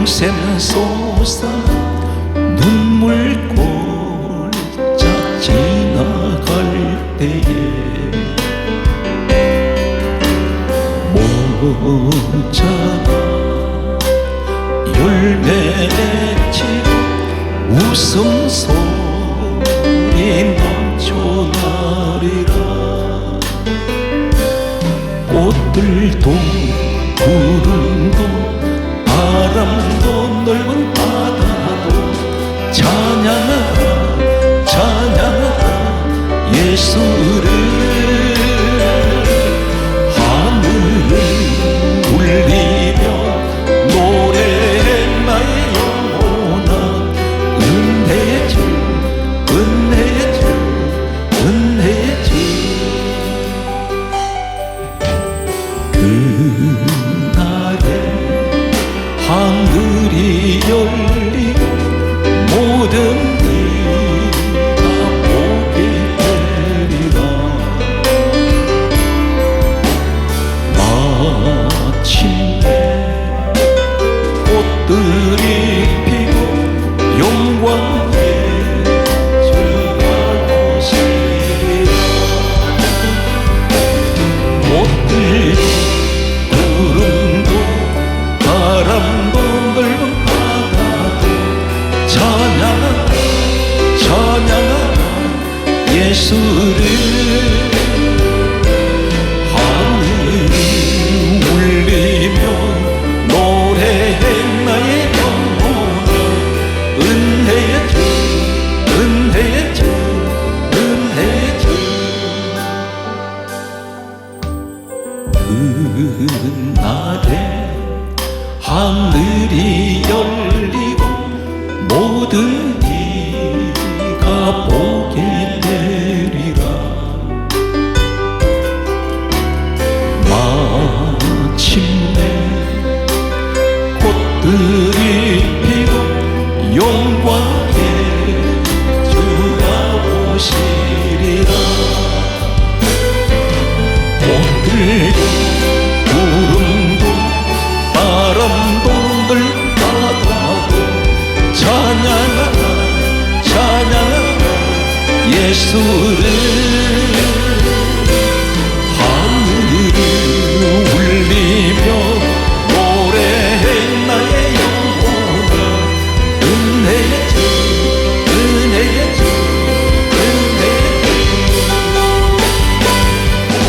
샘솟아 눈물 골짜 지나갈 때에 모자가 열매 맺히고 웃음소리 넘쳐나리라. 꽃들도 구름도 바람도 넓은 바다도 찬양하라 찬양하라 예수를. 하늘을 울리며 노래해 나의 영혼아. 은혜의 주 은혜의 주 은혜의 주. 그날에 하늘이 열리고 모든 이가 보게 되리라. 마침내 꽃들이 피고 영광의 주가 오시리라. 꽃들도 구름도 바람도 넓은 바다도 찬양하라 찬양하라 예수를. 하늘이 울리며 노래해 나의 영혼아. 은혜의 주 은혜의 주 은혜의 주. 그날에 하늘이 열리고 모든 이가 보게 되리라. 마침내 꽃들이 피고 영광의 주가 오시리라. 꽃들도 구름도 바람도 넓은 바다도 찬양하라 찬양하라 예수를. 하늘을 울리며 노래해 나의 영혼아. 은혜의 주 은혜의 주 은혜의 주.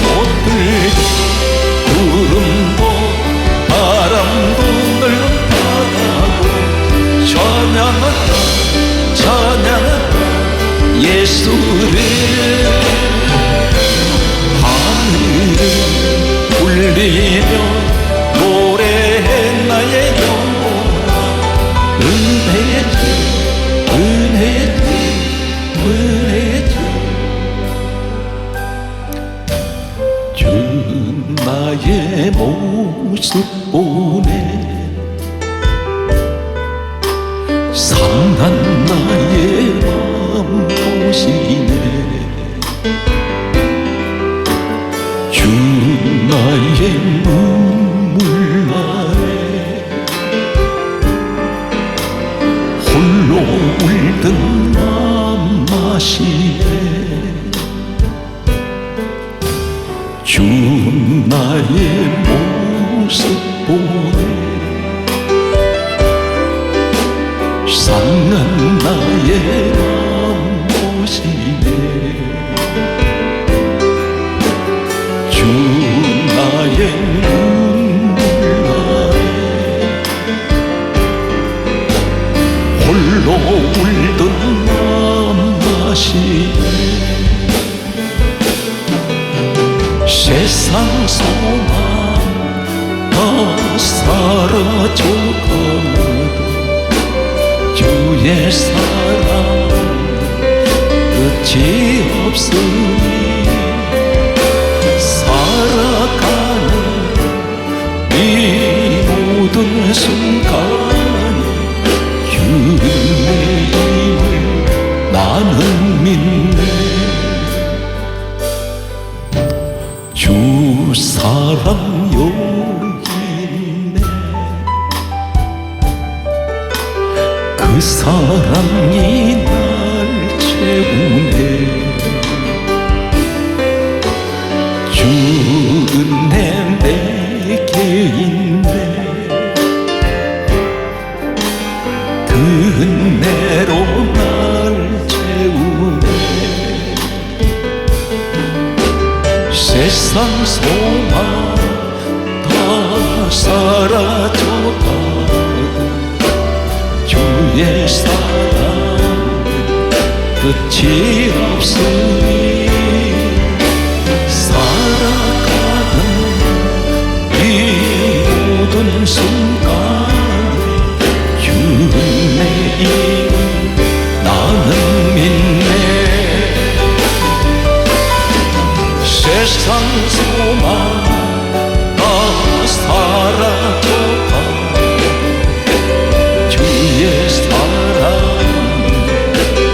꽃들도 구름도 바람도 넓은 바다도 찬양하라 찬양하라 예수를. 하늘을 울리며 노래해 나의 영혼아. 은혜의 주 은혜의 주 은혜의 주. 주 나의 모습 보네 상한 나의 맘 보시네. 주 나의 눈물 나에 홀로 울던 맘 마시네. 주 나의 모습 보네 상한 나의 맘 보시네. 주 나의 눈물 나에 홀로 울던 맘 마시네. 세상 소망 다 사라져가도 주의 사랑 끝이 없으니 살아가는 이 모든 순간이 주의 힘을 나는 믿네. 주 사랑 여기 있네. 세상 소망 다 사라져가고 주의 사랑은 끝이 없으니 살아가는 이 모든 순간에 주의 이름 나는 믿네. 세상 소망 다 사라져가고 주의 사랑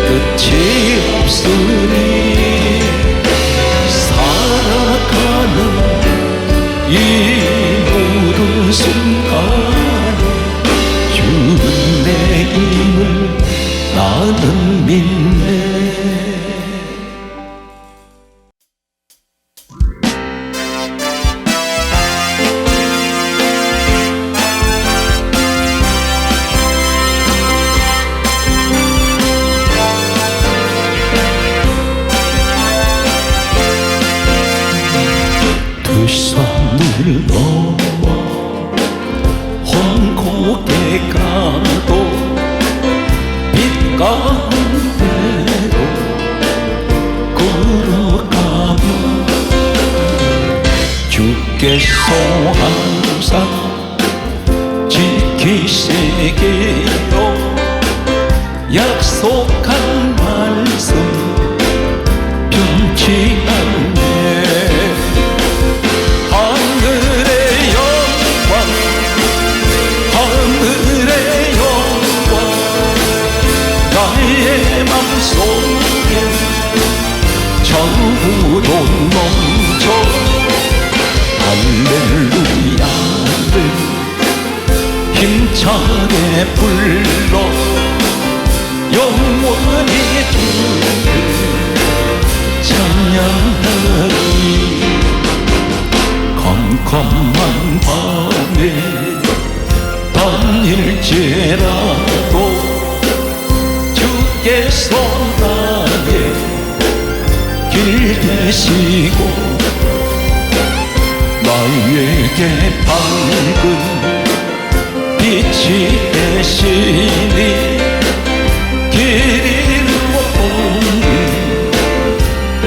끝이 없으니 살아가는 이 모든 순간에 주의 이름을 나는 믿네. 산을 넘어 험곡에 가도 빛 가운데로 걸어가며 주께서 항상 지키시기로 약속한 말씀 변치 않네. 나의 맘속에 전부도 넘쳐 할렐루야를 힘차게 불러 영원히 주를 찬양하리. 컴컴한 밤에 밤일지라도 주께서 나의 길 되시고 나에게 밝은 빛이 되시니 길 잃어버린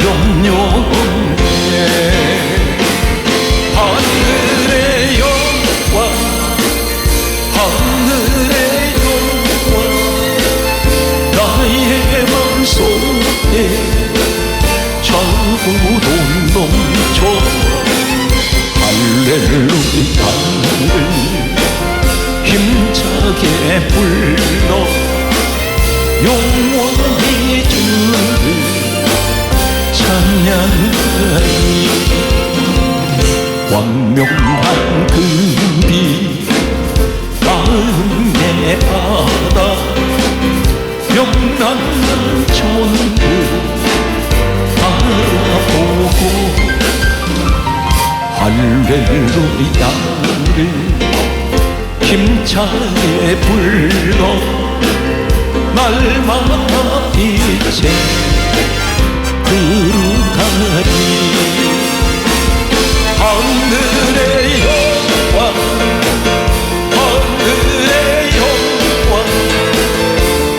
염려없네. 하늘의 영광 하늘의 영광 나의 맘속에 전부도 넘쳐 할렐루야를 힘차게 불러 영원히 주를 찬양하리. 광명한 그 빛 마음의 바다 영란한 천국 바라보고 할렐루야를 힘차게 불러 날마다 빛에 그루가리. 하늘의 영광 하늘의 영광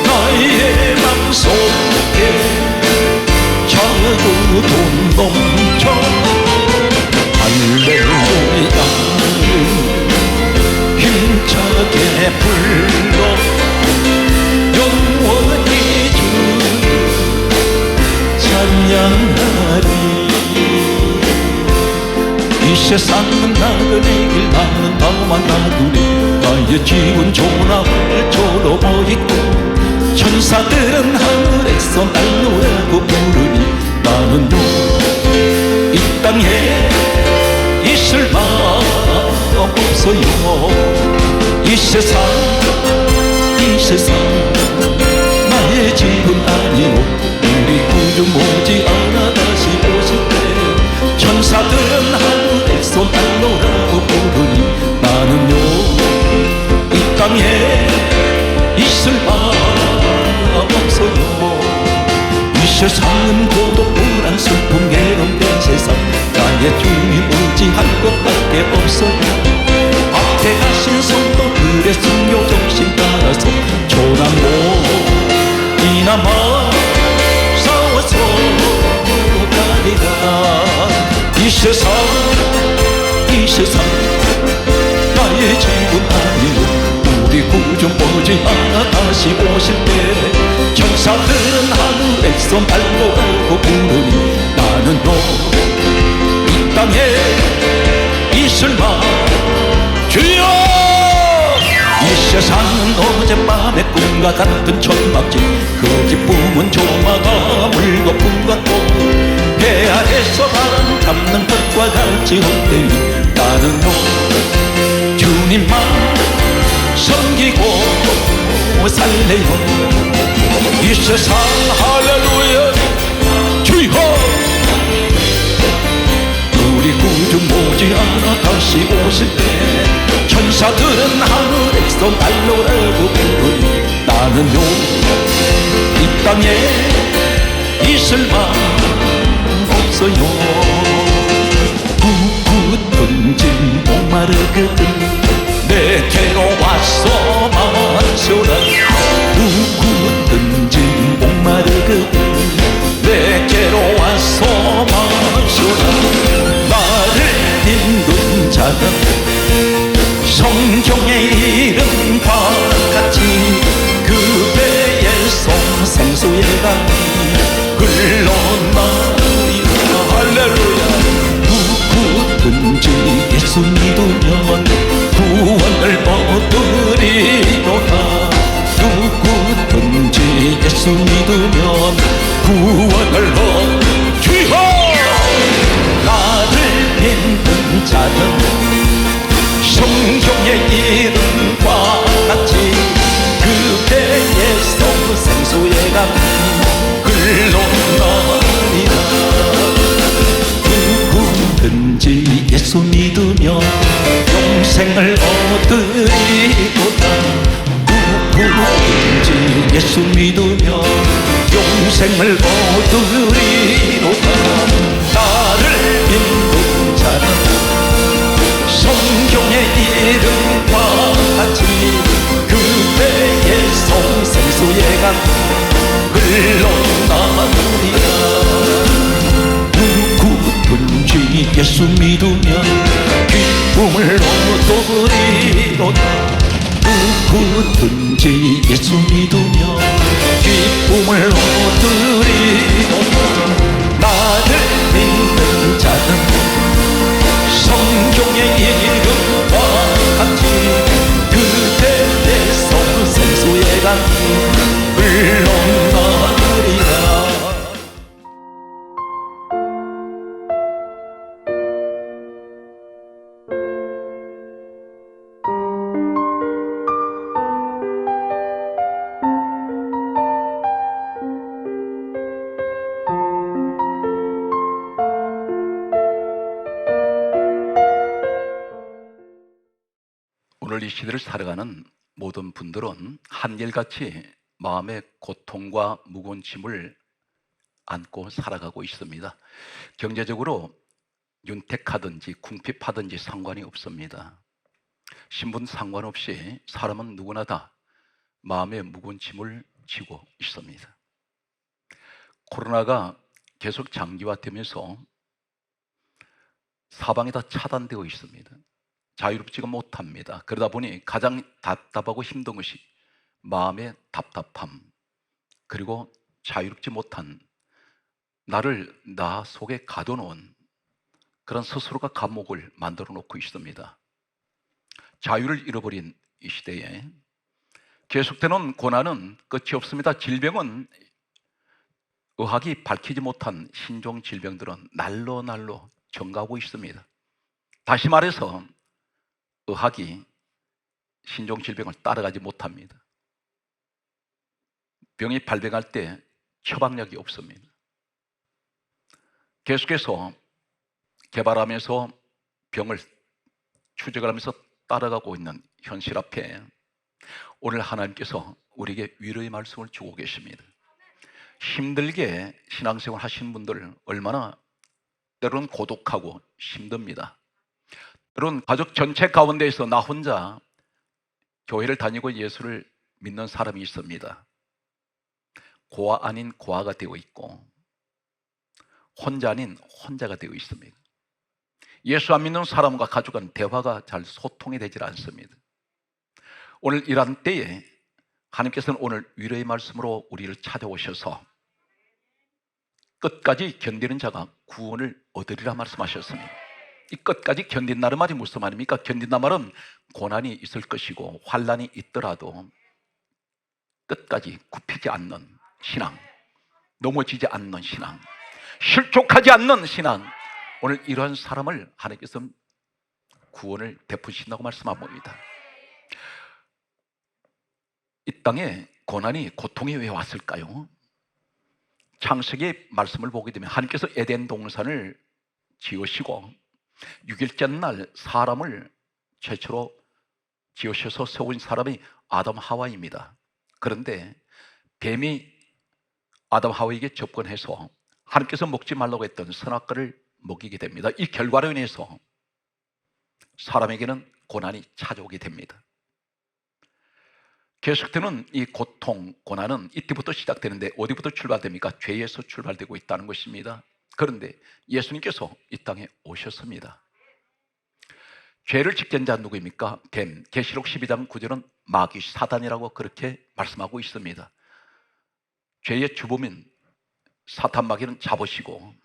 나의 맘속에 자고도 넘쳐 할렐루야를 힘차게 불러 영원히 주를 찬양하리. 이 세상은 나그네 길 나는 나만 나그네 나의 집은 조나을 저러고 있고 천사들은 하늘에서 날 노래하고 부르니 나는요 이 땅에 있을 마음 없어요. 이 세상 나의 집은 아니오. 우리 구주 모지않아 다시 오실 때 천사들은 하늘에서 날 노래하고 부르니 나는요 이 땅에 있을 마음 없어요. 이 세상은 고독 불안 슬픔 괴로운 세상 나의 세상에 주님 의지할 것밖에 없어요. 앞에 가신 성도들의 순교 정신 따라서 조남모 이나마 싸워서 가리라. 이 세상 나의 집은 아니요 우리 구주 머지않아 다시 오실 때 천사들은 하늘에서 날고 부르니 나는요 이 땅에 있을만 주여. 이 세상은 어젯밤의 꿈과 같은 천막집, 그 기쁨은 조마가 물거품 같고 배 아래서 바람 잡는 것과 같이 헛되니 나는요 주님만 섬기고 살래요. 이 세상 할렐루야 주여 우리 구주 머지않아 다시 오실 때 천사들은 하늘에서 날로라고 부르니 나는요 이 땅에 있을 맘 없어요. 붓든지 목마르거든 내게로 와서 마셔라. 누구든지 목마르거든 내게로 와서 마셔라. 나를 믿는 자는 성경의 이름과 같이 그 배에서 생수의 강이 흘러나오리라. 할렐루야. 누구든지 예수 믿으면 구원을 얻으리로다. 누구든지 예수 믿으면 구원을 주여. 나를 믿는 자는 성경의 이름과 같이 그 배에서 생수의 강이 흘러나오리라. 누구든지 예수 믿으면 영생을 얻으리로다. 누구든지 예수 믿으면 영생을 얻으리로다. 나를 믿는 자는 성경의 이름과 같이 그 배에서 생수의 강 흘러나오리라. 누구든지 예수 믿으면 기쁨을 얻으리로다. 누구든지 예수 믿으면 기쁨을 얻으리로다. 나를 믿는 자는 성경의 이름과 같이 그 배에서 생수의 강이 흘러나오리라. 오늘 이 시대를 살아가는 모든 분들은 한결같이 마음의 고통과 무거운 짐을 안고 살아가고 있습니다. 경제적으로 윤택하든지 궁핍하든지 상관이 없습니다. 신분 상관없이 사람은 누구나 다 마음의 무거운 짐을 지고 있습니다. 코로나가 계속 장기화되면서 사방이 다 차단되어 있습니다. 자유롭지가 못합니다. 그러다 보니 가장 답답하고 힘든 것이 마음의 답답함, 그리고 자유롭지 못한 나를 나 속에 가둬놓은 그런 스스로가 감옥을 만들어 놓고 있습니다. 자유를 잃어버린 이 시대에 계속되는 고난은 끝이 없습니다. 질병은 의학이 밝히지 못한 신종 질병들은 날로 증가하고 있습니다. 다시 말해서 의학이 신종 질병을 따라가지 못합니다. 병이 발병할 때 처방약이 없습니다. 계속해서 개발하면서 병을 추적을 하면서 따라가고 있는 현실 앞에 오늘 하나님께서 우리에게 위로의 말씀을 주고 계십니다. 힘들게 신앙생활 하시는 분들 얼마나 때로는 고독하고 힘듭니다. 때로는 가족 전체 가운데에서 나 혼자 교회를 다니고 예수를 믿는 사람이 있습니다. 고아 아닌 고아가 되어 있고 혼자 아닌 혼자가 되어 있습니다. 예수 안 믿는 사람과 가족은 대화가 잘 소통이 되질 않습니다. 오늘 이런 때에 하나님께서는 오늘 위로의 말씀으로 우리를 찾아오셔서 끝까지 견디는 자가 구원을 얻으리라 말씀하셨습니다. 이 끝까지 견딘다는 말이 무슨 말입니까? 견딘다는 말은 고난이 있을 것이고 환난이 있더라도 끝까지 굽히지 않는 신앙, 넘어지지 않는 신앙, 실족하지 않는 신앙, 오늘 이러한 사람을 하나님께서 구원을 베푸신다고 말씀합니다. 이 땅에 고난이, 고통이 왜 왔을까요? 창세기의 말씀을 보게 되면 하나님께서 에덴 동산을 지으시고 6일째 날 사람을 최초로 지으셔서 세운 사람이 아담 하와입니다. 그런데 뱀이 아담 하와에게 접근해서 하나님께서 먹지 말라고 했던 선악과를 먹이게 됩니다. 이 결과로 인해서 사람에게는 고난이 찾아오게 됩니다. 계속되는 이 고통, 고난은 이때부터 시작되는데 어디부터 출발됩니까? 죄에서 출발되고 있다는 것입니다. 그런데 예수님께서 이 땅에 오셨습니다. 죄를 짓게 자 누구입니까? 뱀. 계시록 12장 9절은 마귀 사단이라고 그렇게 말씀하고 있습니다. 죄의 주범인 사탄 마귀는 잡으시고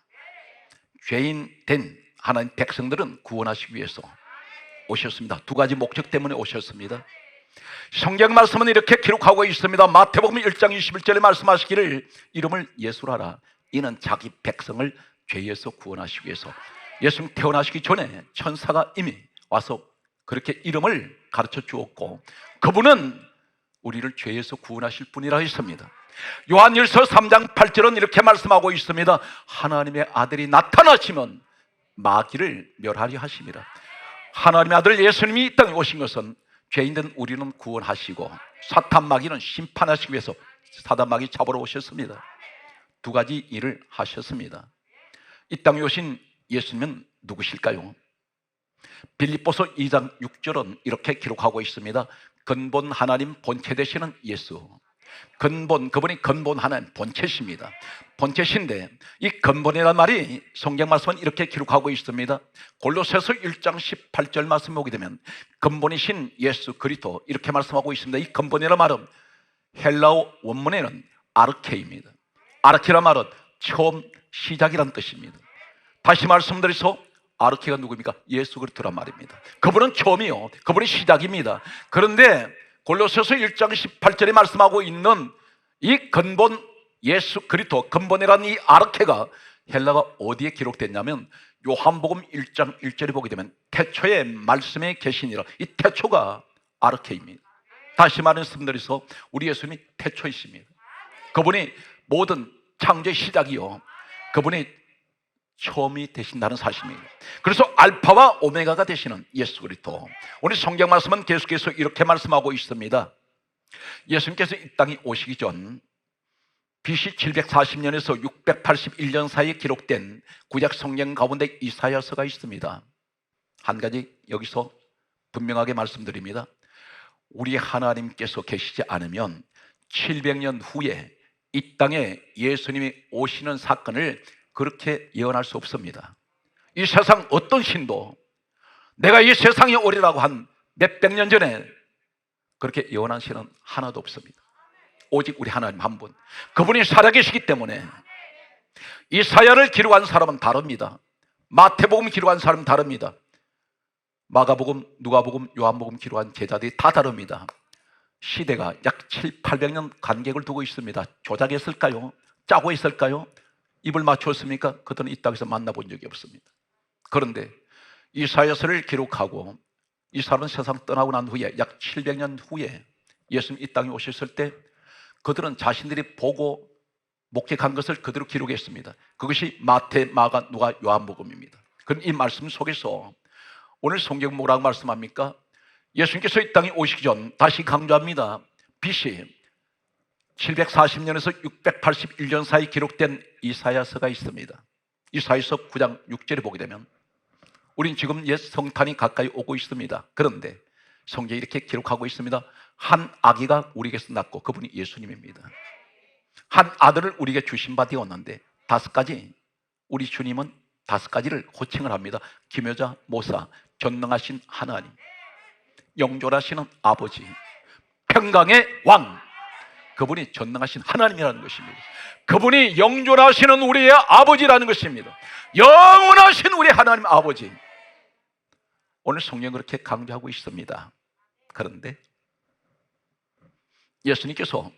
죄인 된 하나님 백성들은 구원하시기 위해서 오셨습니다. 두 가지 목적 때문에 오셨습니다. 성경 말씀은 이렇게 기록하고 있습니다. 마태복음 1장 21절에 말씀하시기를 이름을 예수라 하라. 이는 자기 백성을 죄에서 구원하시기 위해서. 예수님 태어나시기 전에 천사가 이미 와서 그렇게 이름을 가르쳐 주었고 그분은 우리를 죄에서 구원하실 분이라 했습니다. 요한일서 3장 8절은 이렇게 말씀하고 있습니다. 하나님의 아들이 나타나시면 마귀를 멸하려 하심이라. 하나님의 아들 예수님이 이 땅에 오신 것은 죄인된 우리는 구원하시고 사탄 마귀는 심판하시기 위해서 사탄 마귀 잡으러 오셨습니다. 두 가지 일을 하셨습니다. 이 땅에 오신 예수님은 누구실까요? 빌립보서 2장 6절은 이렇게 기록하고 있습니다. 근본 하나님 본체 되시는 예수. 근본, 그분이 근본 하나님 본체십니다. 본체신데 이 근본이라는 말이 성경 말씀은 이렇게 기록하고 있습니다. 골로새서 1장 18절 말씀 보게 되면 근본이신 예수 그리스도 이렇게 말씀하고 있습니다. 이 근본이라는 말은 헬라어 원문에는 아르케입니다. 아르케라는 말은 처음, 시작이라는 뜻입니다. 다시 말씀드려서 아르케가 누구입니까? 예수 그리스도란 말입니다. 그분은 처음이요, 그분이 시작입니다. 그런데 골로새서 1장 18절에 말씀하고 있는 이 근본 예수 그리스도, 근본이라는 이 아르케가 헬라가 어디에 기록됐냐면 요한복음 1장 1절에 보게 되면 태초에 말씀에 계시니라. 이 태초가 아르케입니다. 다시 말씀드려서 우리 예수님이 태초이십니다. 그분이 모든 창조의 시작이요, 그분이 처음이 되신다는 사실입니다. 그래서 알파와 오메가가 되시는 예수 그리스도. 오늘 성경 말씀은 계속해서 이렇게 말씀하고 있습니다. 예수님께서 이 땅에 오시기 전 BC 740년에서 681년 사이에 기록된 구약 성경 가운데 이사야서가 있습니다. 한 가지 여기서 분명하게 말씀드립니다. 우리 하나님께서 계시지 않으면 700년 후에 이 땅에 예수님이 오시는 사건을 그렇게 예언할 수 없습니다. 이 세상 어떤 신도 내가 이 세상에 오리라고 한 몇백 년 전에 그렇게 예언한 신은 하나도 없습니다. 오직 우리 하나님 한 분, 그분이 살아계시기 때문에 이사야를 기록한 사람은 다릅니다. 마태복음 기록한 사람은 다릅니다. 마가복음, 누가복음, 요한복음 기록한 제자들이 다 다릅니다. 시대가 약 7, 800년 간격을 두고 있습니다. 조작했을까요? 짜고 있을까요? 입을 맞췄습니까? 그들은 이 땅에서 만나본 적이 없습니다. 그런데 이사야서를 기록하고 이 사람은 세상 떠나고 난 후에 약 700년 후에 예수님 이 땅에 오셨을 때 그들은 자신들이 보고 목격한 것을 그대로 기록했습니다. 그것이 마태, 마가, 누가, 요한복음입니다. 그럼 이 말씀 속에서 오늘 성경 뭐라고 말씀합니까? 예수님께서 이 땅에 오시기 전, 다시 강조합니다, BC 740년에서 681년 사이 기록된 이사야서가 있습니다. 이사야서 9장 6절에 보게 되면 우린 지금 옛 성탄이 가까이 오고 있습니다. 그런데 성경에 이렇게 기록하고 있습니다. 한 아기가 우리에게서 낳고 그분이 예수님입니다. 한 아들을 우리에게 주신 바 되었는데 5가지, 우리 주님은 5가지를 호칭을 합니다. 기묘자, 모사, 전능하신 하나님, 영존하시는 아버지, 평강의 왕, 그분이 전능하신 하나님이라는 것입니다. 그분이 영존하시는 우리의 아버지라는 것입니다. 영원하신 우리 하나님 아버지. 오늘 성경은 그렇게 강조하고 있습니다. 그런데 예수님께서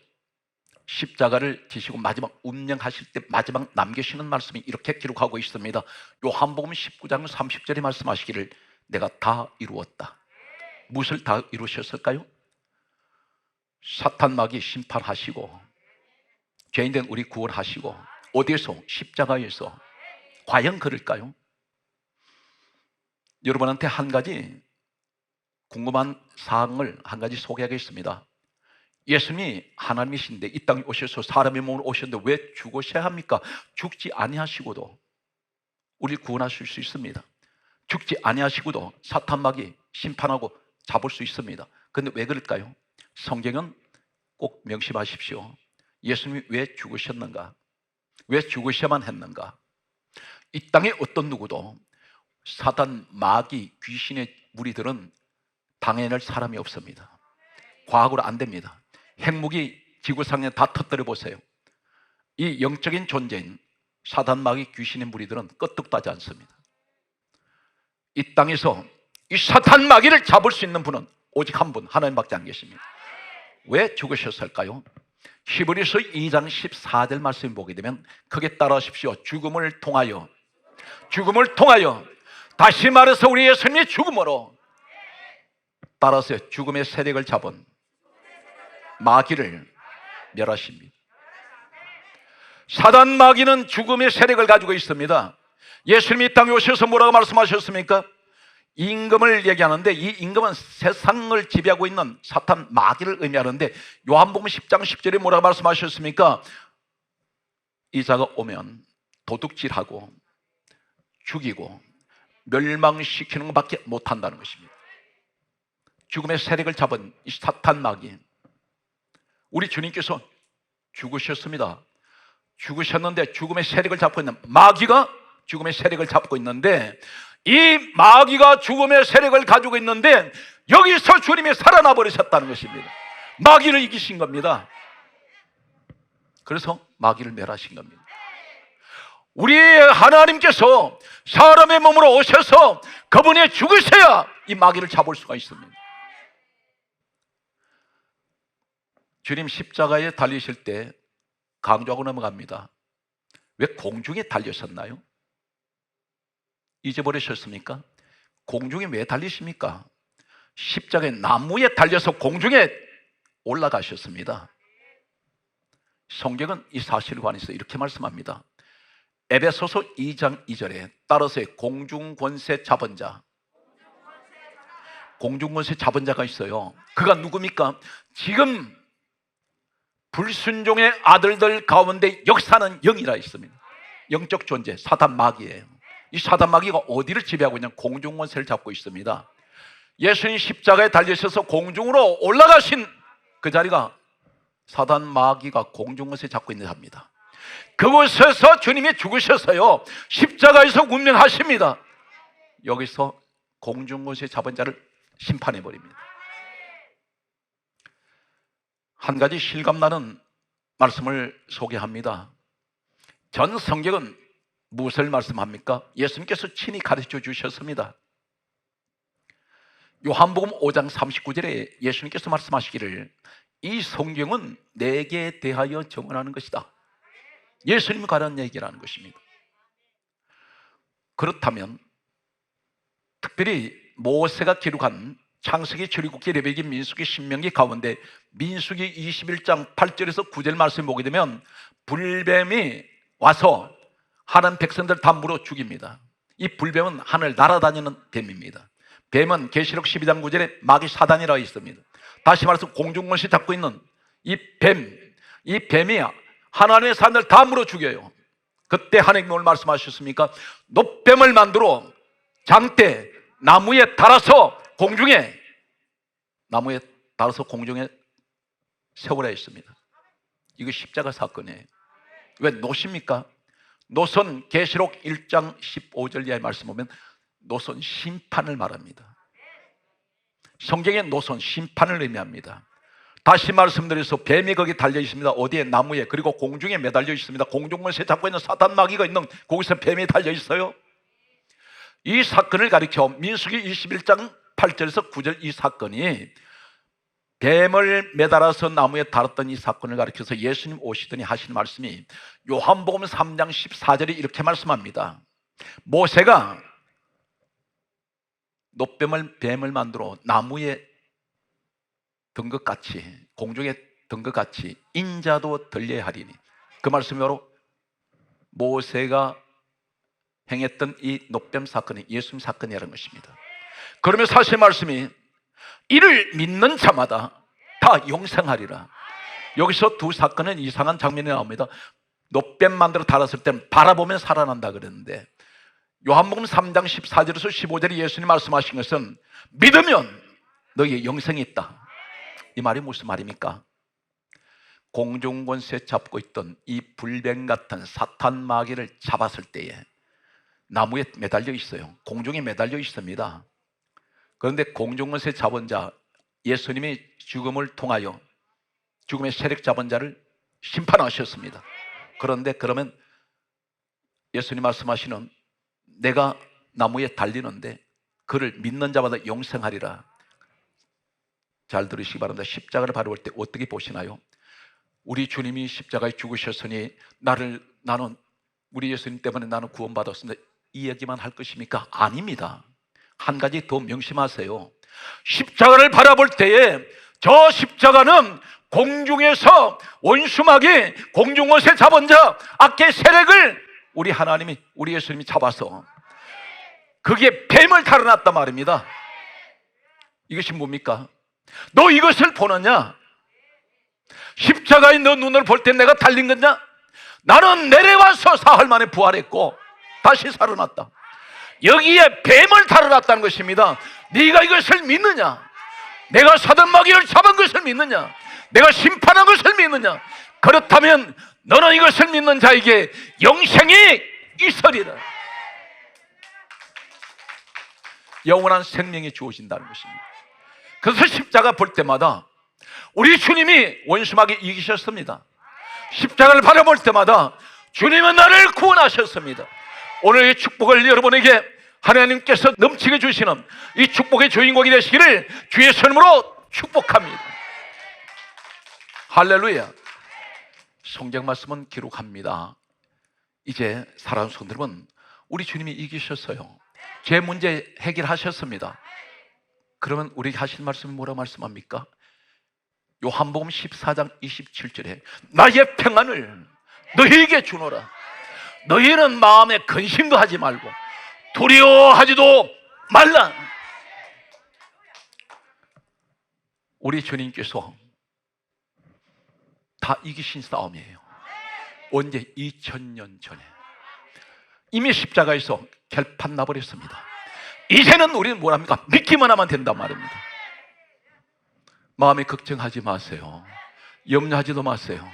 십자가를 지시고 마지막 운명하실 때 마지막 남기시는 말씀이 이렇게 기록하고 있습니다. 요한복음 19장 30절에 말씀하시기를 내가 다 이루었다. 무엇을 다 이루셨을까요? 사탄 마귀 심판하시고 죄인된 우리 구원하시고 어디에서? 십자가에서. 과연 그럴까요? 여러분한테 한 가지 궁금한 사항을 한 가지 소개하겠습니다. 예수님이 하나님이신데 이 땅에 오셔서 사람의 몸으로 오셨는데 왜 죽으셔야 합니까? 죽지 아니하시고도 우리를 구원하실 수 있습니다. 죽지 아니하시고도 사탄 마귀 심판하고 잡을 수 있습니다. 그런데 왜 그럴까요? 성경은 꼭 명심하십시오. 예수님이 왜 죽으셨는가? 왜 죽으셔야만 했는가? 이 땅에 어떤 누구도 사단, 마귀, 귀신의 무리들은 당해낼 사람이 없습니다. 과학으로 안 됩니다. 핵무기 지구상에 다 터뜨려 보세요. 이 영적인 존재인 사단, 마귀, 귀신의 무리들은 끄떡도 하지 않습니다. 이 땅에서 이 사단, 마귀를 잡을 수 있는 분은 오직 한 분, 하나님밖에 안 계십니다. 왜 죽으셨을까요? 히브리서 2장 14절 말씀 보게 되면 크게 따라하십시오. 죽음을 통하여, 다시 말해서 우리 예수님의 죽음으로, 따라서 죽음의 세력을 잡은 마귀를 멸하십니다. 사단 마귀는 죽음의 세력을 가지고 있습니다. 예수님이 이 땅에 오셔서 뭐라고 말씀하셨습니까? 임금을 얘기하는데 이 임금은 세상을 지배하고 있는 사탄 마귀를 의미하는데 요한복음 10장 10절에 뭐라고 말씀하셨습니까? 이 자가 오면 도둑질하고 죽이고 멸망시키는 것밖에 못한다는 것입니다. 죽음의 세력을 잡은 이 사탄 마귀, 우리 주님께서 죽으셨습니다. 죽으셨는데 죽음의 세력을 잡고 있는 마귀가 죽음의 세력을 잡고 있는데 이 마귀가 죽음의 세력을 가지고 있는데 여기서 주님이 살아나 버리셨다는 것입니다. 마귀를 이기신 겁니다. 그래서 마귀를 멸하신 겁니다. 우리 하나님께서 사람의 몸으로 오셔서 그분이 죽으셔야 이 마귀를 잡을 수가 있습니다. 주님 십자가에 달리실 때 강조하고 넘어갑니다. 왜 공중에 달리셨나요? 잊어버리셨습니까? 공중에 왜 달리십니까? 십자가의 나무에 달려서 공중에 올라가셨습니다. 성경은 이 사실에 관해서 이렇게 말씀합니다. 에베소서 2장 2절에 따라서 공중권세 잡은 자, 공중권세 잡은 자가 있어요. 그가 누굽니까? 지금 불순종의 아들들 가운데 역사는 영이라 있습니다. 영적 존재, 사단 마귀예요. 이 사단 마귀가 어디를 지배하고 있냐면 공중권세를 잡고 있습니다. 예수님 십자가에 달리셔서 공중으로 올라가신 그 자리가 사단 마귀가 공중권세 잡고 있는 자입니다. 그곳에서 주님이 죽으셔서요 십자가에서 운명하십니다. 여기서 공중권세 잡은 자를 심판해 버립니다. 한 가지 실감나는 말씀을 소개합니다. 전 성경은 무엇을 말씀합니까? 예수님께서 친히 가르쳐 주셨습니다. 요한복음 5장 39절에 예수님께서 말씀하시기를 이 성경은 내게 대하여 증언하는 것이다. 예수님이 가르친 얘기라는 것입니다. 그렇다면 특별히 모세가 기록한 창세기, 출애굽기, 레위기, 민수기, 신명기 가운데 민수기 21장 8절에서 9절 말씀 보게 되면 불뱀이 와서 하나님 백성들 다 물어 죽입니다. 이 불뱀은 하늘 날아다니는 뱀입니다. 뱀은 계시록 12장 9절에 마귀 사단이라고 있습니다. 다시 말해서 공중권세 잡고 있는 이 뱀이 하나님의 사람들 다 물어 죽여요. 그때 하나님 오늘 말씀하셨습니까? 놋뱀을 만들어 장대 나무에 달아서 공중에 세우라 했습니다. 이거 십자가 사건이에요. 왜 놋입니까? 놋은 계시록 1장 15절 이하의 말씀 보면 놋은 심판을 말합니다. 성경의 놋은 심판을 의미합니다. 다시 말씀드려서 뱀이 거기 달려 있습니다. 어디에? 나무에. 그리고 공중에 매달려 있습니다. 공중권세 잡고 있는 사탄 마귀가 있는 거기서 뱀이 달려 있어요. 이 사건을 가리켜 민수기 21장 8절에서 9절 이 사건이 뱀을 매달아서 나무에 달았던 이 사건을 가리켜서 예수님 오시더니 하신 말씀이 요한복음 3장 14절에 이렇게 말씀합니다. 모세가 뱀을 만들어 나무에 든 것 같이 공중에 든 것 같이 인자도 들려야 하리니, 그 말씀이 바로 모세가 행했던 이 놋뱀 사건이 예수님 사건이라는 것입니다. 그러면서 하신 말씀이 이를 믿는 자마다 다 영생하리라. 여기서 두 사건은 이상한 장면이 나옵니다. 놋뱀 만들어 달았을 때 바라보면 살아난다 그랬는데, 요한복음 3장 14절에서 15절에 예수님 말씀하신 것은 믿으면 너희의 영생이 있다. 이 말이 무슨 말입니까? 공중권세 잡고 있던 이 불뱀 같은 사탄 마귀를 잡았을 때에 나무에 매달려 있어요. 공중에 매달려 있습니다. 그런데 공중권세 잡은 자, 예수님이 죽음을 통하여 죽음의 세력 잡은 자를 심판하셨습니다. 그런데 그러면 예수님 말씀하시는 내가 나무에 달리는데 그를 믿는 자마다 영생하리라. 잘 들으시기 바랍니다. 십자가를 바라볼 때 어떻게 보시나요? 우리 주님이 십자가에 죽으셨으니 나는 우리 예수님 때문에 나는 구원받았습니다, 이 얘기만 할 것입니까? 아닙니다. 한 가지 더 명심하세요. 십자가를 바라볼 때에 저 십자가는 공중에서 원수마귀 공중원세 잡은 자 악의 세력을 우리 하나님이, 우리 예수님이 잡아서 그게 뱀을 달아났단 말입니다. 이것이 뭡니까? 너 이것을 보느냐? 십자가에 너 눈을 볼 때 내가 달린 거냐? 나는 내려와서 사흘 만에 부활했고 다시 살아났다. 여기에 뱀을 달아났다는 것입니다. 네가 이것을 믿느냐? 내가 사단 마귀를 잡은 것을 믿느냐? 내가 심판한 것을 믿느냐? 그렇다면 너는 이것을 믿는 자에게 영생이 있으리라. 영원한 생명이 주어진다는 것입니다. 그래서 십자가 볼 때마다 우리 주님이 원수마귀 이기셨습니다. 십자가를 바라볼 때마다 주님은 나를 구원하셨습니다. 오늘 이 축복을 여러분에게 하나님께서 넘치게 주시는 이 축복의 주인공이 되시기를 주의 이름으로 축복합니다. 할렐루야. 성경 말씀은 기록합니다. 이제 사랑하는 성도들은 우리 주님이 이기셨어요. 제 문제 해결하셨습니다. 그러면 우리에게 하신 말씀이 뭐라고 말씀합니까? 요한복음 14장 27절에 나의 평안을 너희에게 주노라. 너희는 마음에 근심도 하지 말고 두려워하지도 말라. 우리 주님께서 다 이기신 싸움이에요. 언제? 2000년 전에 이미 십자가에서 결판 나버렸습니다. 이제는 우리는 뭐랍니까? 믿기만 하면 된단 말입니다. 마음에 걱정하지 마세요. 염려하지도 마세요.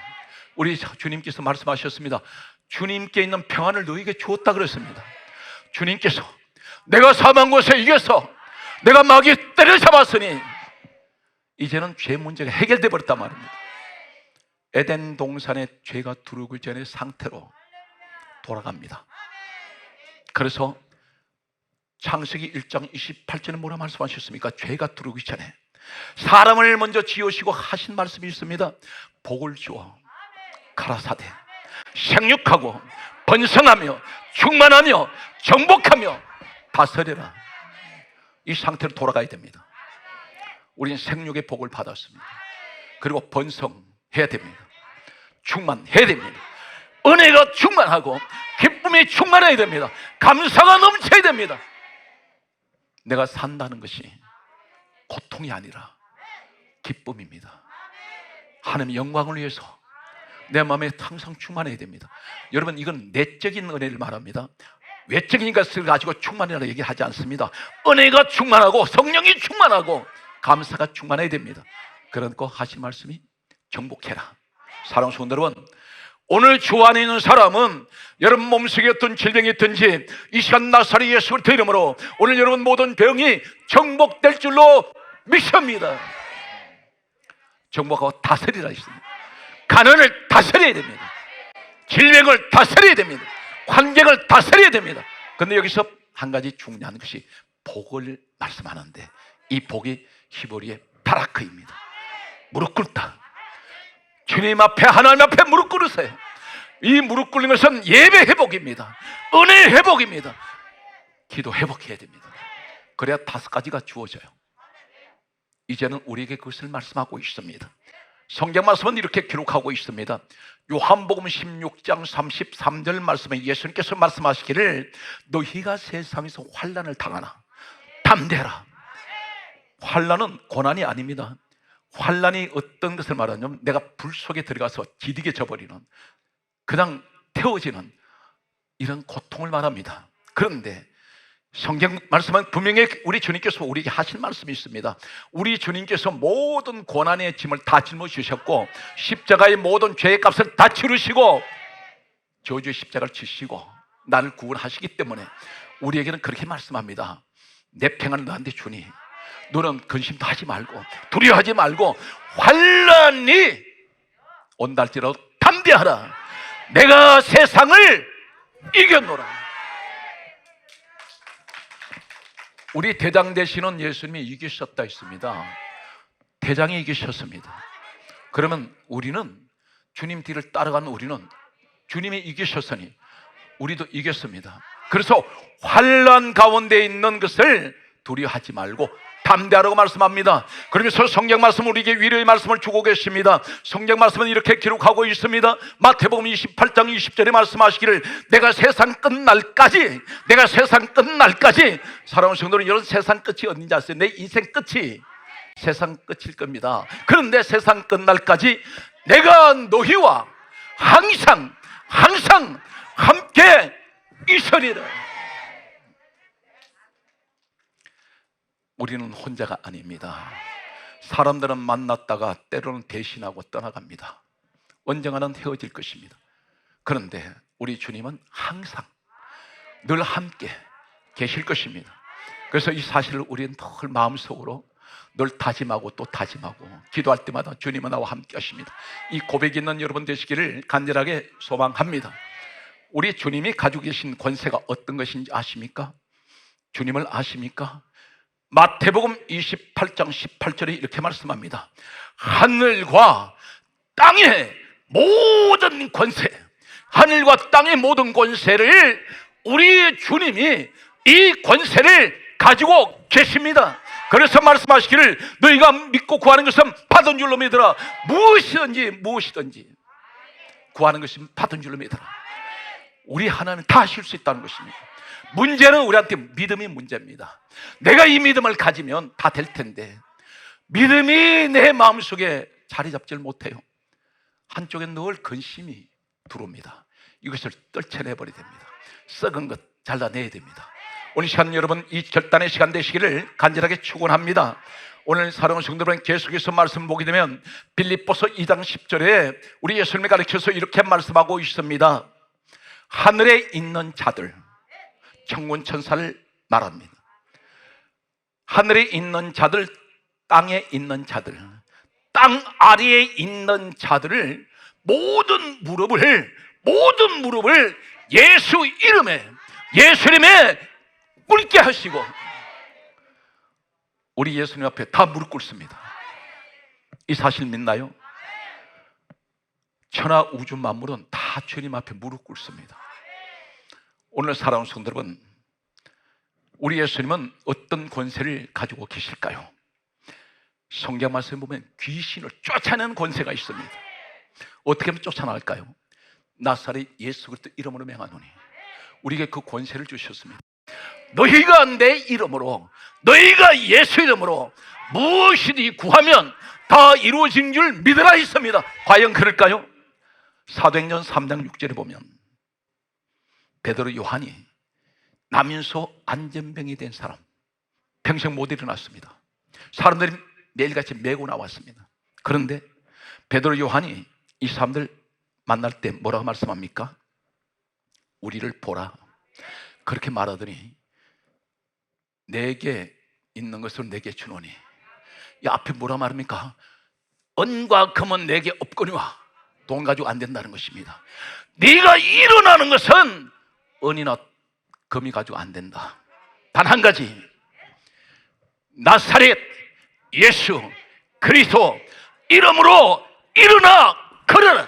우리 주님께서 말씀하셨습니다. 주님께 있는 평안을 너희에게 주었다 그랬습니다. 주님께서 내가 사망 곳에 이겨서 내가 마귀 때려잡았으니 이제는 죄 문제가 해결되어 버렸단 말입니다. 에덴 동산에 죄가 들어오기 전의 상태로 돌아갑니다. 그래서 창세기 1장 28절에 뭐라 말씀하셨습니까? 죄가 들어오기 전에 사람을 먼저 지으시고 하신 말씀이 있습니다. 복을 주어 가라사대 생육하고 번성하며 충만하며 정복하며 다스려라. 이 상태로 돌아가야 됩니다. 우리는 생육의 복을 받았습니다. 그리고 번성해야 됩니다. 충만해야 됩니다. 은혜가 충만하고 기쁨이 충만해야 됩니다. 감사가 넘쳐야 됩니다. 내가 산다는 것이 고통이 아니라 기쁨입니다. 하나님의 영광을 위해서 내 마음에 항상 충만해야 됩니다. 여러분, 이건 내적인 은혜를 말합니다. 외적인 것을 가지고 충만이라고 얘기하지 않습니다. 은혜가 충만하고 성령이 충만하고 감사가 충만해야 됩니다. 그러니까 하신 말씀이 정복해라. 사랑하는 성도 여러분, 오늘 주 안에 있는 사람은 여러분 몸속에 어떤 병이 있든지 이 시간 나사렛 예수 그리스도 이름으로 오늘 여러분 모든 병이 정복될 줄로 믿습니다. 정복하고 다스리라 했습니다. 가난을 다스려야 됩니다. 질병을 다스려야 됩니다. 환경을 다스려야 됩니다. 그런데 여기서 한 가지 중요한 것이 복을 말씀하는데, 이 복이 히브리의 바라크입니다. 무릎 꿇다. 주님 앞에, 하나님 앞에 무릎 꿇으세요. 이 무릎 꿇는 것은 예배 회복입니다. 은혜 회복입니다. 기도 회복해야 됩니다. 그래야 5가지가 주어져요. 이제는 우리에게 그것을 말씀하고 있습니다. 성경 말씀은 이렇게 기록하고 있습니다. 요한복음 16장 33절 말씀에 예수님께서 말씀하시기를 너희가 세상에서 환난을 당하나 담대하라. 환난은 고난이 아닙니다. 환난이 어떤 것을 말하냐면 내가 불 속에 들어가서 디디게 져버리는, 그냥 태워지는 이런 고통을 말합니다. 그런데 성경 말씀은 분명히 우리 주님께서 우리에게 하실 말씀이 있습니다. 우리 주님께서 모든 고난의 짐을 다 짊어지셨고 십자가의 모든 죄의 값을 다 치르시고 저주의 십자가를 지시고 나를 구원하시기 때문에 우리에게는 그렇게 말씀합니다. 내 평안을 너한테 주니 너는 근심도 하지 말고 두려워하지 말고 환난이 온다 할지라도 담대하라. 내가 세상을 이겼노라. 우리 대장 되시는 예수님이 이기셨다 했습니다. 대장이 이기셨습니다. 그러면 우리는 주님 뒤를 따라가는 우리는 주님이 이기셨으니 우리도 이겼습니다. 그래서 환난 가운데 있는 것을 두려워하지 말고 담대하라고 말씀합니다. 그러면서 성경 말씀 우리에게 위로의 말씀을 주고 계십니다. 성경 말씀은 이렇게 기록하고 있습니다. 마태복음 28장 20절에 말씀하시기를 내가 세상 끝날까지 사랑하는 성도는 이런 세상 끝이 어딘지 아세요? 내 인생 끝이 세상 끝일 겁니다. 그런데 세상 끝날까지 내가 너희와 항상 함께 있으리라. 우리는 혼자가 아닙니다. 사람들은 만났다가 때로는 대신하고 떠나갑니다. 언젠가는 헤어질 것입니다. 그런데 우리 주님은 항상 늘 함께 계실 것입니다. 그래서 이 사실을 우리는 늘 마음속으로 늘 다짐하고 또 다짐하고 기도할 때마다 주님은 나와 함께 하십니다. 이 고백이 있는 여러분 되시기를 간절하게 소망합니다. 우리 주님이 가지고 계신 권세가 어떤 것인지 아십니까? 주님을 아십니까? 마태복음 28장 18절에 이렇게 말씀합니다. 하늘과 땅의 모든 권세, 하늘과 땅의 모든 권세를 우리 주님이 이 권세를 가지고 계십니다. 그래서 말씀하시기를 너희가 믿고 구하는 것은 받은 줄로 믿으라. 무엇이든지 구하는 것은 받은 줄로 믿으라. 우리 하나님은 다 하실 수 있다는 것입니다. 문제는 우리한테 믿음이 문제입니다. 내가 이 믿음을 가지면 다 될 텐데 믿음이 내 마음속에 자리 잡지를 못해요. 한쪽에 늘 근심이 들어옵니다. 이것을 떨쳐내버려야 됩니다. 썩은 것 잘라내야 됩니다. 오늘 시간 여러분 이 결단의 시간 되시기를 간절하게 축원합니다. 오늘 사랑하는 성도 여러분, 계속해서 말씀 보게 되면 빌립보서 2장 10절에 우리 예수님이 가르쳐서 이렇게 말씀하고 있습니다. 하늘에 있는 자들, 천군 천사를 말합니다. 하늘에 있는 자들, 땅에 있는 자들, 땅 아래에 있는 자들을 모든 무릎을 예수 이름에, 예수님의 꿇게 하시고 우리 예수님 앞에 다 무릎 꿇습니다. 이 사실 믿나요? 천하 우주 만물은 다 주님 앞에 무릎 꿇습니다. 오늘 사랑하는 성도 여러분, 우리 예수님은 어떤 권세를 가지고 계실까요? 성경 말씀에 보면 귀신을 쫓아내는 권세가 있습니다. 어떻게 하면 쫓아나갈까요? 나사렛 예수 그리스도 이름으로 명하노니 우리에게 그 권세를 주셨습니다. 너희가 내 이름으로, 너희가 예수 이름으로 무엇이든지 구하면 다 이루어진 줄 믿으라 했습니다. 과연 그럴까요? 사도행전 3장 6절에 보면 베드로 요한이 남인소 안전병이 된 사람, 평생 못 일어났습니다. 사람들이 매일같이 메고 나왔습니다. 그런데 베드로 요한이 이 사람들 만날 때 뭐라고 말씀합니까? 우리를 보라, 그렇게 말하더니 내게 있는 것을 내게 주노니, 이 앞에 뭐라 말합니까? 은과 금은 내게 없거니와. 돈 가지고 안 된다는 것입니다. 네가 일어나는 것은 은이나 금이 가지고 안 된다. 단 한 가지, 나사렛 예수 그리스도 이름으로 일어나 걸어라.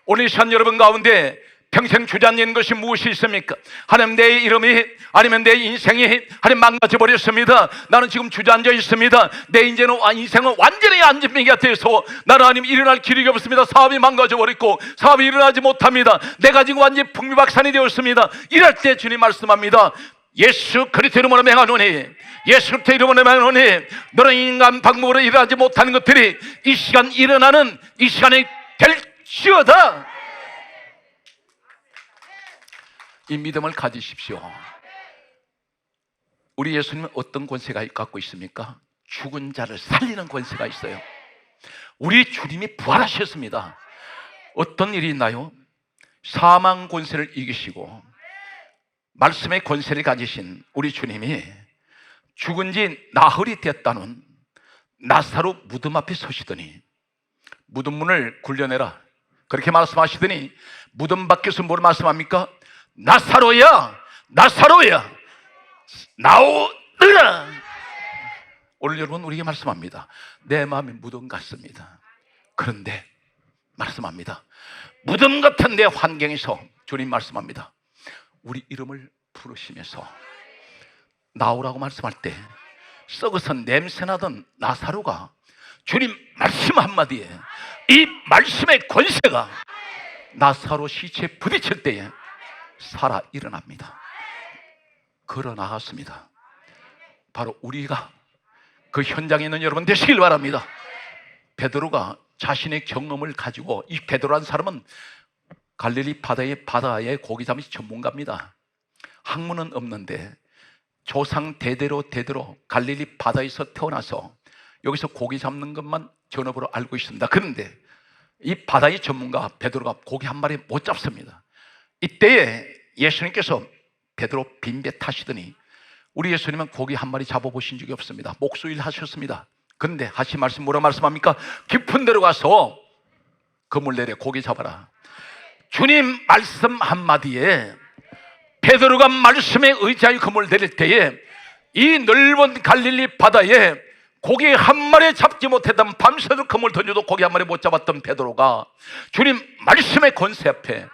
오늘 이 시간 여러분 가운데 평생 주저앉는 것이 무엇이 있습니까? 하나님, 내 이름이 아니면 내 인생이 하나님 망가져 버렸습니다. 나는 지금 주저앉아 있습니다. 내 인생은 완전히 안전병이가 돼서 나는 하나님 일어날 길이 없습니다. 사업이 망가져 버렸고 사업이 일어나지 못합니다. 내가 지금 완전히 풍비박산이 되었습니다. 이럴 때 주님 말씀합니다. 예수 그리스도 이름으로 맹하노니, 예수 그리스도 이름으로 맹하노니 너는 인간 방법으로 일어나지 못하는 것들이 이 시간 일어나는 이 시간이 될지어다. 이 믿음을 가지십시오. 우리 예수님은 어떤 권세가 갖고 있습니까? 죽은 자를 살리는 권세가 있어요. 우리 주님이 부활하셨습니다. 어떤 일이 있나요? 사망 권세를 이기시고 말씀의 권세를 가지신 우리 주님이 죽은 지 나흘이 됐다는 나사로 무덤 앞에 서시더니 무덤 문을 굴려내라, 그렇게 말씀하시더니 무덤 밖에서 뭘 말씀합니까? 나사로야, 나사로야, 나오너라. 오늘 여러분 우리에게 말씀합니다. 내 마음이 무덤 같습니다. 그런데 말씀합니다. 무덤 같은 내 환경에서 주님 말씀합니다. 우리 이름을 부르시면서 나오라고 말씀할 때 썩어서 냄새나던 나사로가 주님 말씀 한마디에 이 말씀의 권세가 나사로 시체에 부딪힐 때에 살아 일어납니다. 걸어 나갔습니다. 바로 우리가 그 현장에 있는 여러분 되시길 바랍니다. 베드로가 자신의 경험을 가지고, 이 베드로라는 사람은 갈릴리 바다의 고기 잡이 전문가입니다. 학문은 없는데 조상 대대로 갈릴리 바다에서 태어나서 여기서 고기 잡는 것만 전업으로 알고 있습니다. 그런데 이 바다의 전문가 베드로가 고기 한 마리 못 잡습니다. 이때에 예수님께서 베드로 빈배 타시더니 우리 예수님은 고기 한 마리 잡아보신 적이 없습니다. 목수일 하셨습니다. 그런데 하신 말씀 뭐라 말씀합니까? 깊은 데로 가서 그물 내려 고기 잡아라. 주님 말씀 한마디에 베드로가 말씀에 의지하여 그물 내릴 때에 이 넓은 갈릴리 바다에 고기 한 마리 잡지 못했던, 밤새도록 그물 던져도 고기 한 마리 못 잡았던 베드로가 주님 말씀의 권세 앞에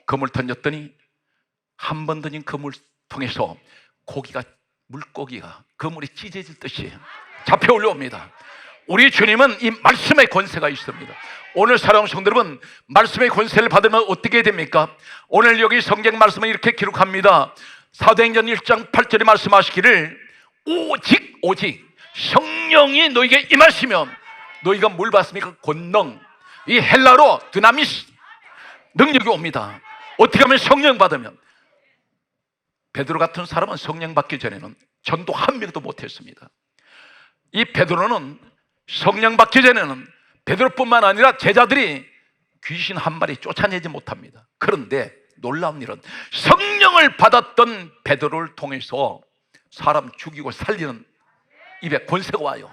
그물 던졌더니 한 번 던진 그물 통해서 물고기가 그물이 찢어질 듯이 잡혀 올라옵니다. 우리 주님은 이 말씀의 권세가 있습니다. 오늘 사랑하는 성도 여러분, 말씀의 권세를 받으면 어떻게 됩니까? 오늘 여기 성경 말씀은 이렇게 기록합니다. 사도행전 1장 8절에 말씀하시기를 오직 성령이 너에게 임하시면, 너희가 뭘 받습니까? 권능, 이 헬라로 드나미스, 능력이 옵니다. 어떻게 하면 성령 받으면? 베드로 같은 사람은 성령 받기 전에는 전도 한 명도 못했습니다. 이 베드로는 성령 받기 전에는 베드로뿐만 아니라 제자들이 귀신 한 마리 쫓아내지 못합니다. 그런데 놀라운 일은 성령을 받았던 베드로를 통해서 사람 죽이고 살리는 입에 권세가 와요.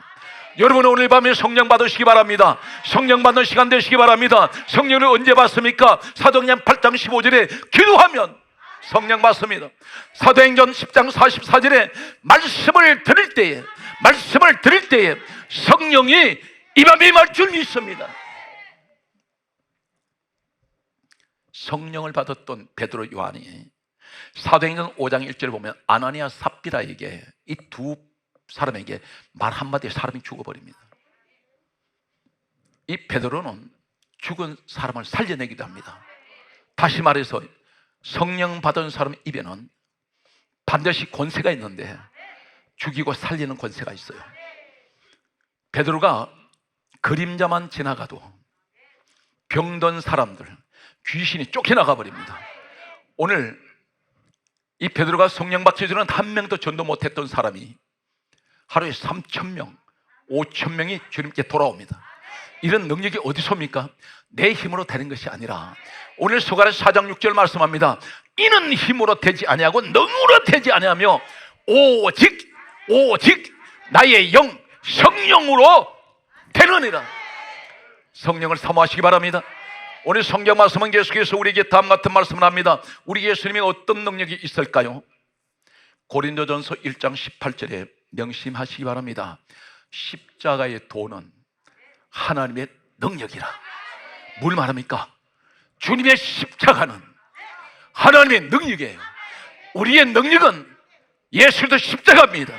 여러분 오늘 밤에 성령 받으시기 바랍니다. 성령 받는 시간 되시기 바랍니다. 성령을 언제 받습니까? 사도행전 8장 15절에 기도하면 성령 받습니다. 사도행전 10장 44절에 말씀을 들을 때에 성령이 임함이 임할 줄 믿습니다. 성령을 받았던 베드로 요한이 사도행전 5장 1절을 보면 아나니아 삽비라에게, 이 두 사람에게 말 한마디에 사람이 죽어버립니다. 이 베드로는 죽은 사람을 살려내기도 합니다. 다시 말해서 성령 받은 사람 입에는 반드시 권세가 있는데 죽이고 살리는 권세가 있어요. 베드로가 그림자만 지나가도 병든 사람들, 귀신이 쫓겨나가 버립니다. 오늘 이 베드로가 성령 받기 전에는 한 명도 전도 못했던 사람이 하루에 3,000명, 5,000명이 주님께 돌아옵니다. 이런 능력이 어디서 옵니까? 내 힘으로 되는 것이 아니라 오늘 스가랴서 4장 6절 말씀합니다. 이는 힘으로 되지 아니하고 능으로 되지 아니하며 오직 나의 영 성령으로 되느니라. 성령을 사모하시기 바랍니다. 오늘 성경 말씀은 계속해서 우리에게 다음 같은 말씀을 합니다. 우리 예수님이 어떤 능력이 있을까요? 고린도전서 1장 18절에 명심하시기 바랍니다. 십자가의 도는 하나님의 능력이라. 뭘 말합니까? 주님의 십자가는 하나님의 능력이에요. 우리의 능력은 예수도 십자가입니다.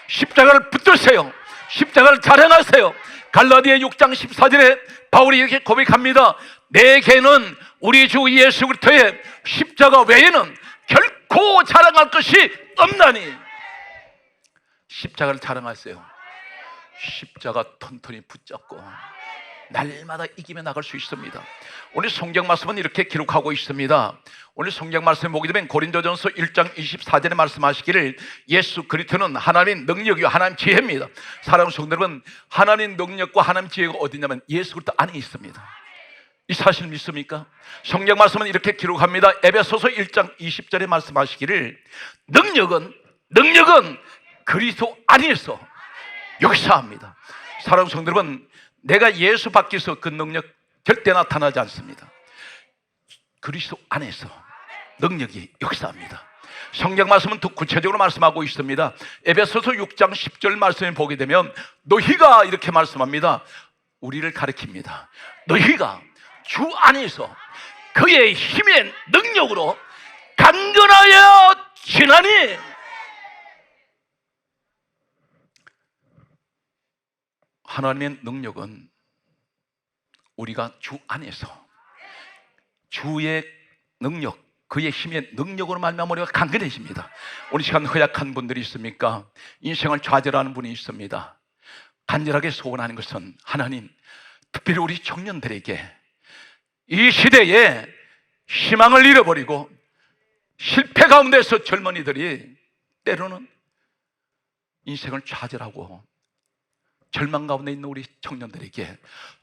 십자가를 붙드세요. 십자가를 자랑하세요. 갈라디아 6장 14절에 바울이 이렇게 고백합니다. 내게는 우리 주 예수 그리스도의 십자가 외에는 결코 자랑할 것이 없나니. 십자가를 자랑하세요. 십자가 튼튼히 붙잡고 날마다 이기며 나갈 수 있습니다. 오늘 성경 말씀은 이렇게 기록하고 있습니다. 오늘 성경 말씀 보게 되면 고린도전서 1장 24절에 말씀하시기를 예수 그리스도는 하나님의 능력이요 하나님 지혜입니다. 사랑하는 성도 여러분, 하나님 능력과 하나님 지혜가 어디냐면 예수 그리스도 안에 있습니다. 이 사실 믿습니까? 성경 말씀은 이렇게 기록합니다. 에베소서 1장 20절에 말씀하시기를 능력은 그리스도 안에서 역사합니다. 사랑하는 성도 여러분, 내가 예수 밖에서 그 능력 절대 나타나지 않습니다. 그리스도 안에서 능력이 역사합니다. 성경 말씀은 더 구체적으로 말씀하고 있습니다. 에베소서 6장 10절 말씀을 보게 되면 너희가 이렇게 말씀합니다. 우리를 가리킵니다. 너희가 주 안에서 그의 힘의 능력으로 강건하여 지나니. 하나님의 능력은 우리가 주 안에서 주의 능력, 그의 힘의 능력으로 말미암아 우리가 강건해집니다. 오늘 시간 허약한 분들이 있습니까? 인생을 좌절하는 분이 있습니다. 간절하게 소원하는 것은 하나님, 특별히 우리 청년들에게 이 시대에 희망을 잃어버리고 실패 가운데서 젊은이들이 때로는 인생을 좌절하고 절망 가운데 있는 우리 청년들에게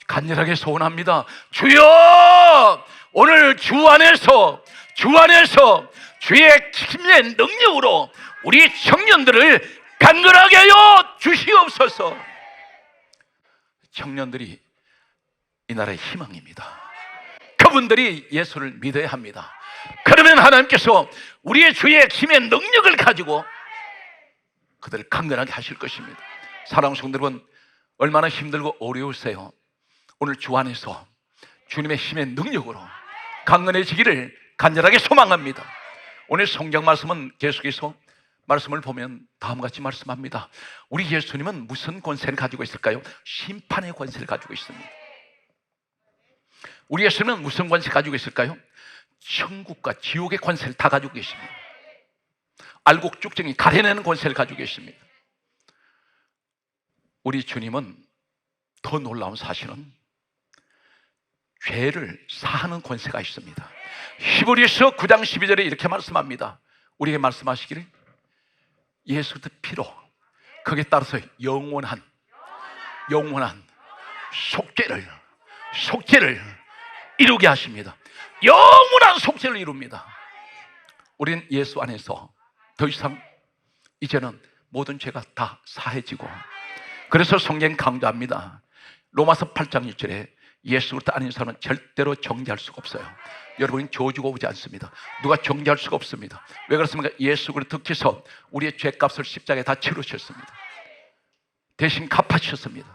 간절하게 소원합니다. 주여, 오늘 주 안에서 주의 힘의 능력으로 우리 청년들을 강건하게 하여 주시옵소서. 청년들이 이 나라의 희망입니다. 그분들이 예수를 믿어야 합니다. 그러면 하나님께서 우리의 주의 힘의 능력을 가지고 그들을 강건하게 하실 것입니다. 사랑하는 성도 여러분, 얼마나 힘들고 어려우세요? 오늘 주 안에서 주님의 힘의 능력으로 강건해지기를 간절하게 소망합니다. 오늘 성경 말씀은 계속해서 말씀을 보면 다음과 같이 말씀합니다. 우리 예수님은 무슨 권세를 가지고 있을까요? 심판의 권세를 가지고 있습니다. 우리 예수님은 무슨 권세를 가지고 있을까요? 천국과 지옥의 권세를 다 가지고 계십니다. 알곡죽정이 가려내는 권세를 가지고 계십니다. 우리 주님은 더 놀라운 사실은 죄를 사하는 권세가 있습니다. 히브리서 9장 12절에 이렇게 말씀합니다. 우리에게 말씀하시기를 예수 그리스도의 피로 거기에 따라서 영원한 속죄를 이루게 하십니다. 영원한 속죄를 이룹니다. 우리는 예수 안에서 더 이상 이제는 모든 죄가 다 사해지고, 그래서 성경 강조합니다. 로마서 8장 1절에 예수 그리스도 아닌 사람은 절대로 정죄할 수가 없어요. 여러분이 저주가 오지 않습니다. 누가 정죄할 수가 없습니다. 왜 그렇습니까? 예수 그리스도께서 우리의 죄값을 십자가에 다 치르셨습니다. 대신 갚아주셨습니다.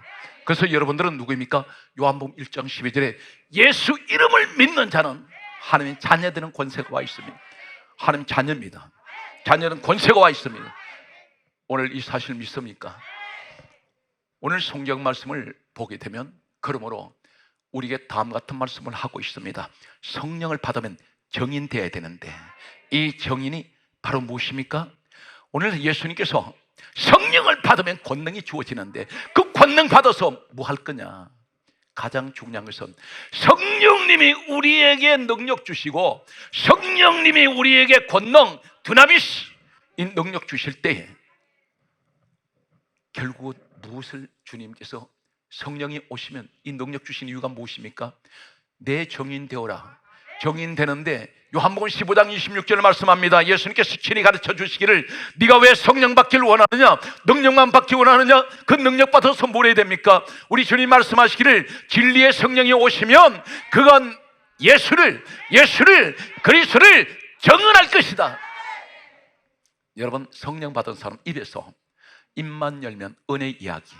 그래서 여러분들은 누구입니까? 요한복음 1장 12절에 예수 이름을 믿는 자는 하나님의 자녀되는 권세가 와 있습니다. 하나님 자녀입니다. 자녀는 권세가 와 있습니다. 오늘 이 사실 믿습니까? 오늘 성경 말씀을 보게 되면 그러므로 우리에게 다음 같은 말씀을 하고 있습니다. 성령을 받으면 정인되어야 되는데 이 정인이 바로 무엇입니까? 오늘 예수님께서 성령을 받으면 권능이 주어지는데 그 권능 받아서 뭐 할 거냐? 가장 중요한 것은 성령님이 우리에게 능력 주시고 성령님이 우리에게 권능, 두나미스 이 능력 주실 때에 결국은 무엇을 주님께서 성령이 오시면 이 능력 주신 이유가 무엇입니까? 내 정인 되어라. 정인 되는데 요한복음 15장 26절을 말씀합니다. 예수님께서 친히 가르쳐 주시기를 네가 왜 성령 받기를 원하느냐? 능력만 받기 원하느냐? 그 능력 받아서 뭘 해야 됩니까? 우리 주님 말씀하시기를 진리의 성령이 오시면 그건 예수를 그리스도를 증언할 것이다. 여러분, 성령 받은 사람 입에서 입만 열면 은혜 이야기,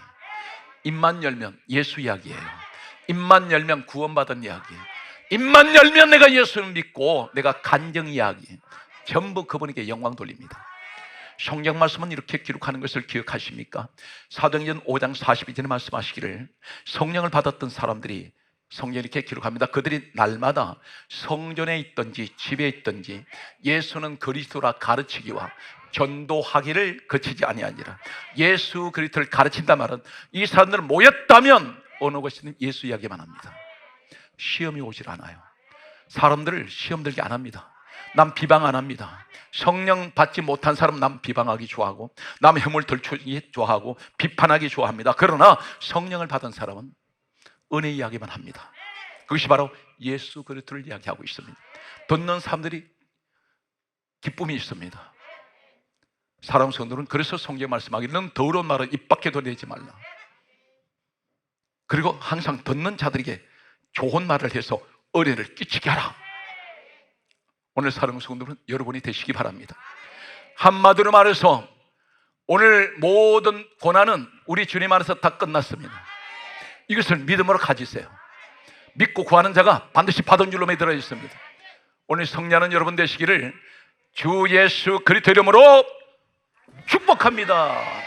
입만 열면 예수 이야기예요. 입만 열면 구원받은 이야기, 입만 열면 내가 예수를 믿고 내가 간증 이야기, 전부 그분에게 영광 돌립니다. 성경 말씀은 이렇게 기록하는 것을 기억하십니까? 사도행전 5장 42절에 말씀하시기를 성령을 받았던 사람들이 성경에 이렇게 기록합니다. 그들이 날마다 성전에 있든지 집에 있든지 예수는 그리스도라 가르치기와 전도하기를 그치지 아니하니라. 예수 그리스도를 가르친다 말은 이 사람들 모였다면 어느 곳이든 예수 이야기만 합니다. 시험이 오질 않아요. 사람들을 시험 들게 안 합니다. 남 비방 안 합니다. 성령 받지 못한 사람 남 비방하기 좋아하고 남 해물 들추기 좋아하고 비판하기 좋아합니다. 그러나 성령을 받은 사람은 은혜 이야기만 합니다. 그것이 바로 예수 그리스도를 이야기하고 있습니다. 듣는 사람들이 기쁨이 있습니다. 사랑 성도는 그래서 성경 말씀하기를 너는 더러운 말은 입 밖에도 내지 말라. 그리고 항상 듣는 자들에게 좋은 말을 해서 은혜를 끼치게 하라. 오늘 사랑 성도는 여러분이 되시기 바랍니다. 한마디로 말해서 오늘 모든 고난은 우리 주님 안에서 다 끝났습니다. 이것을 믿음으로 가지세요. 믿고 구하는 자가 반드시 받은 줄로 믿어 있습니다. 오늘 성령은 여러분 되시기를 주 예수 그리스도 이름으로 축복합니다.